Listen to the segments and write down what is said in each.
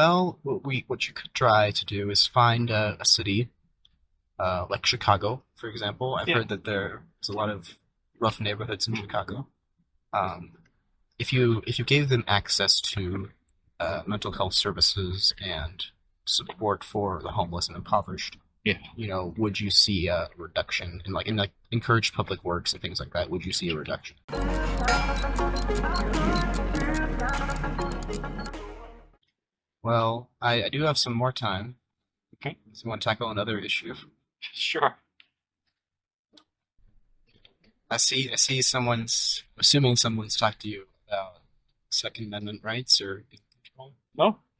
Well, what you could try to do is find a city, like Chicago, for example. I've Yeah. heard that there's a lot of rough neighborhoods in Chicago. Um, if you gave them access to mental health services and support for the homeless and impoverished, Yeah. would you see a reduction in encourage public works and things like that? Would you see a reduction? Well, I do have some more time. Okay. So you want to tackle another issue? Sure. I see someone's assuming someone's talked to you about Second Amendment rights or gun control.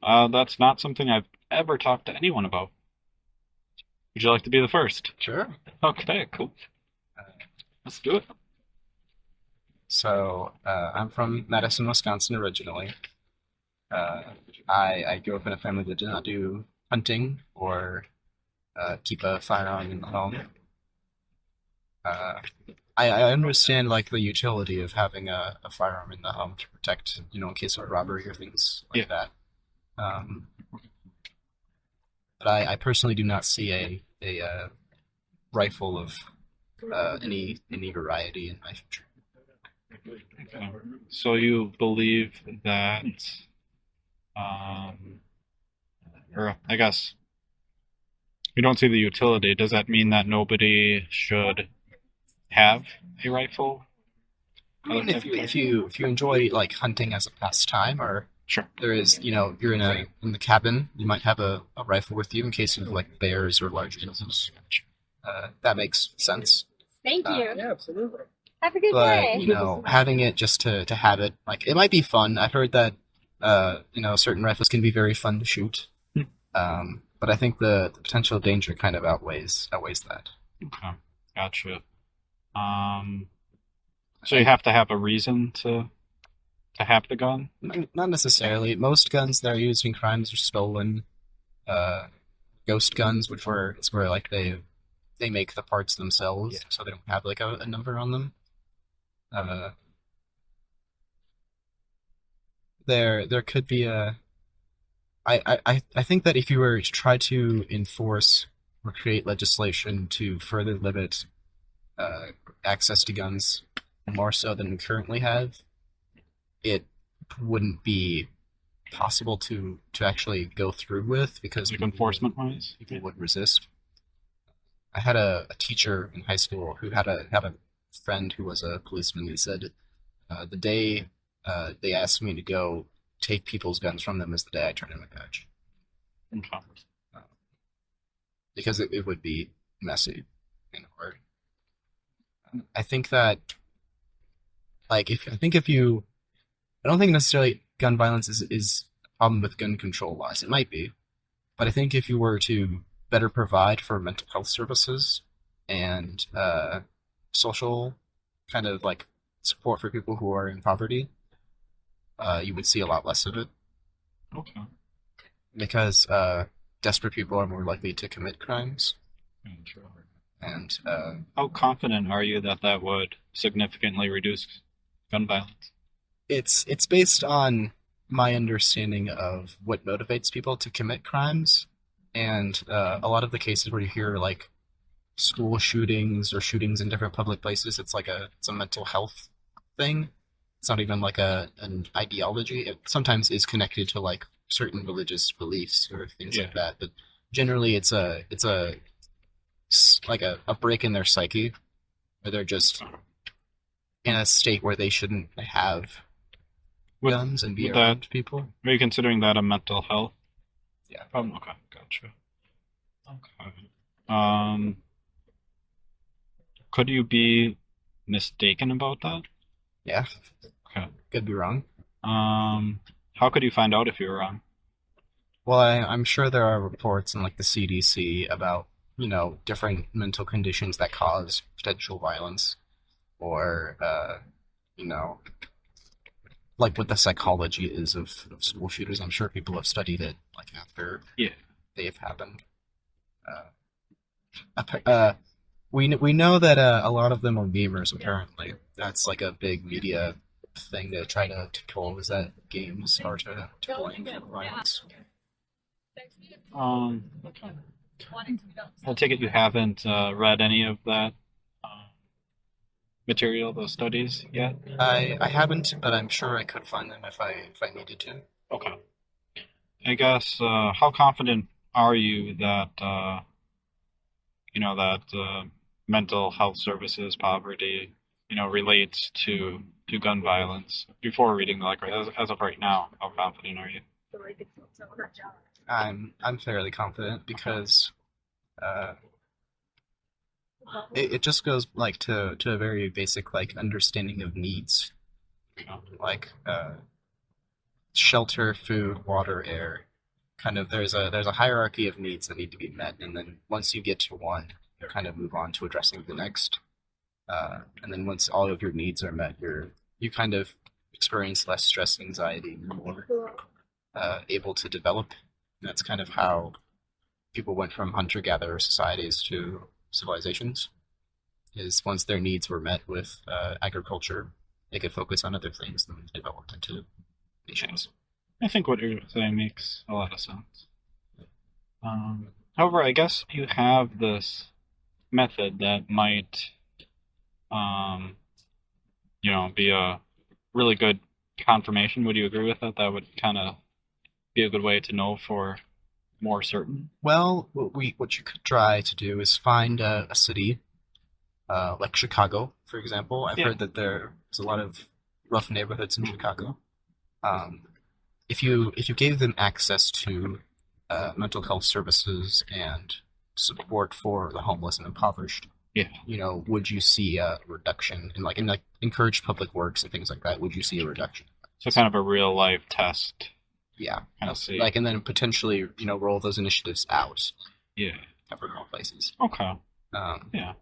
No, that's not something I've ever talked to anyone about. Would you like to be the first? Sure. Okay, cool. Uh, Let's do it. I'm from Madison, Wisconsin originally. Uh, I grew up in a family that did not do hunting or keep a firearm in the home. Uh, I understand like the utility of having a firearm in the home to protect, in case of a robbery or things like Yeah. that. Um, but I personally do not see a rifle of any variety in my future. Okay. So you believe that, um, or I guess you don't see the utility. Does that mean that nobody should have a rifle? I mean, if you enjoy like hunting as a pastime, or Sure. there is, you're in the cabin, you might have a rifle with you in case of like bears or large animals. That makes sense. Thank you. Yeah, absolutely. Have a good But day. having it just to have it, like it might be fun. I've heard that certain rifles can be very fun to shoot. But I think the potential danger kind of outweighs that. Okay. Gotcha. So you have to have a reason to have the gun? Not necessarily. Most guns that are used in crimes are stolen. Ghost guns, it's where like they make the parts themselves, Yeah. so they don't have like a number on them. There could be I think that if you were to try to enforce or create legislation to further limit access to guns more so than we currently have, it wouldn't be possible to actually go through with because Like enforcement-wise? people would resist. I had a teacher in high school who had a friend who was a policeman. He said the day they asked me to go take people's guns from them is the day I turned in my badge Okay. because it would be messy and hard. I think that I don't think necessarily gun violence is a problem with gun control laws. It might be, but I think if you were to better provide for mental health services and social kind of like support for people who are in poverty, you would see a lot less of it Okay. because desperate people are more likely to commit crimes. Gotcha. And How confident are you that that would significantly reduce gun violence? it's based on my understanding of what motivates people to commit crimes, and a lot of the cases where you hear like school shootings or shootings in different public places, it's a mental health thing. It's not even like an ideology. It sometimes is connected to like certain religious beliefs or things like that, but generally like a break in their psyche where they're just in a state where they shouldn't have Would- guns and be would around people. Are you considering that a mental health? Yeah. Okay, gotcha. Okay. Could you be mistaken about that? Yeah, Okay. could be wrong. How could you find out if you were wrong? Well, I'm sure there are reports in like the CDC about, different mental conditions that cause potential violence or, like what the psychology is of school shooters. I'm sure people have studied it like after Yeah. they've happened. We know that a lot of them are gamers. Apparently, that's like a big media thing to try to control. Is that games are to blame for violence? Okay. I take it you haven't read any of that material, those studies yet? I haven't, but I'm sure I could find them if I needed to. Okay. I guess how confident are you that mental health services, poverty, relates to gun violence? Before reading, like as of right now, how confident are you? I'm fairly confident because uh, it just goes like to a very basic like understanding of needs, like shelter, food, water, air. Kind of there's a hierarchy of needs that need to be met, and then once you get to one, you kind of move on to addressing the next. And then once all of your needs are met, you kind of experience less stress, anxiety, and more able to develop. And that's kind of how people went from hunter-gatherer societies to civilizations. Is once their needs were met with agriculture, they could focus on other things and developed into nations. I think what you're saying makes a lot of sense. However, I guess you have this method that might, be a really good confirmation. Would you agree with that? That would kind of be a good way to know for more certain. Well, what you could try to do is find a city like Chicago, for example. I've heard that there's a lot of rough neighborhoods in Chicago. If you gave them access to mental health services and support for the homeless and impoverished, would you see a reduction in encourage public works and things like that? Would you see a reduction? So kind of a real life test. Yeah, I see. and then potentially roll those initiatives out. Yeah, cover all places. Okay. Yeah.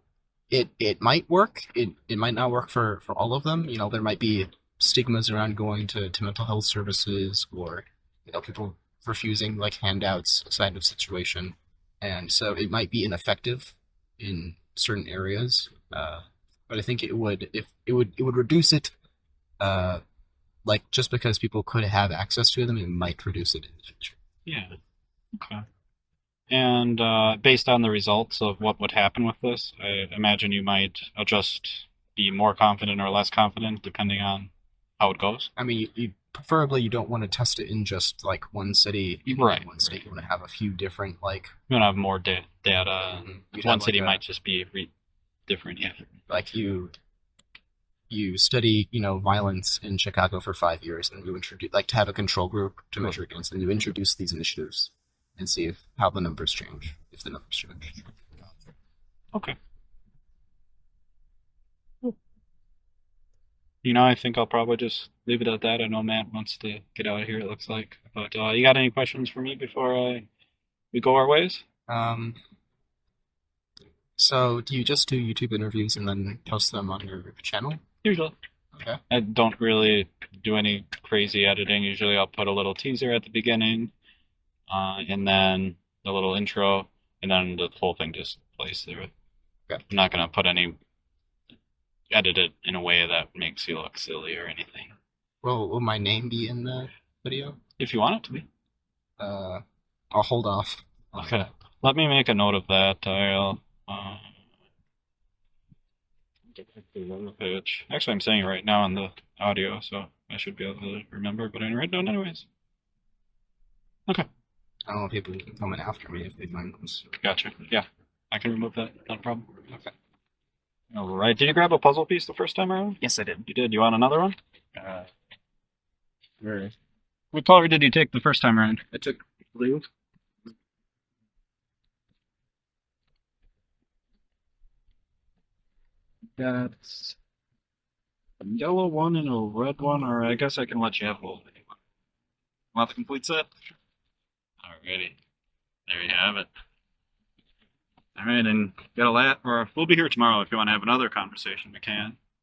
It might work. It might not work for all of them. There might be stigmas around going to mental health services or people refusing like handouts kind of situation, and so it might be ineffective in certain areas. But I think it would reduce it. Like just because people could have access to them, it might reduce it in the future. Yeah. Okay. And based on the results of what would happen with this, I imagine you might adjust, be more confident or less confident depending on how it goes. I mean, preferably you don't want to test it in just like one city, right? One state. You want to have a few different like. You want to have more data. And one city might just be different. Yeah. Like you study, violence in Chicago for 5 years, and you introduce to have a control group to measure against, and you introduce these initiatives and see how the numbers change, if the numbers change. Okay. I think I'll probably just leave it at that. I know Matt wants to get out of here, it looks like. But you got any questions for me before we go our ways? So do you just do YouTube interviews and then post them on your channel? Usually. Okay. I don't really do any crazy editing. Usually I'll put a little teaser at the beginning, and then a little intro, and then the whole thing just plays through it. Okay. I'm not going to edit it in a way that makes you look silly or anything. Well, will my name be in the video? If you want it to be. I'll hold off. Okay. Let me make a note of that. I'll page. Actually, I'm saying it right now on the audio, so I should be able to remember, but I'm write down anyways. Okay. I don't want people coming after me if they find those. Gotcha. Yeah, I can remove that. Not a problem. Okay. All right. Did you grab a puzzle piece the first time around? Yes, I did. You did. You want another one? Where? What color did you take the first time around? I took blue. That's a yellow one and a red one, or I guess I can let you have both. Want the complete set? Alrighty. There you have it. Alright, and got a or we'll be here tomorrow if you want to have another conversation, we can.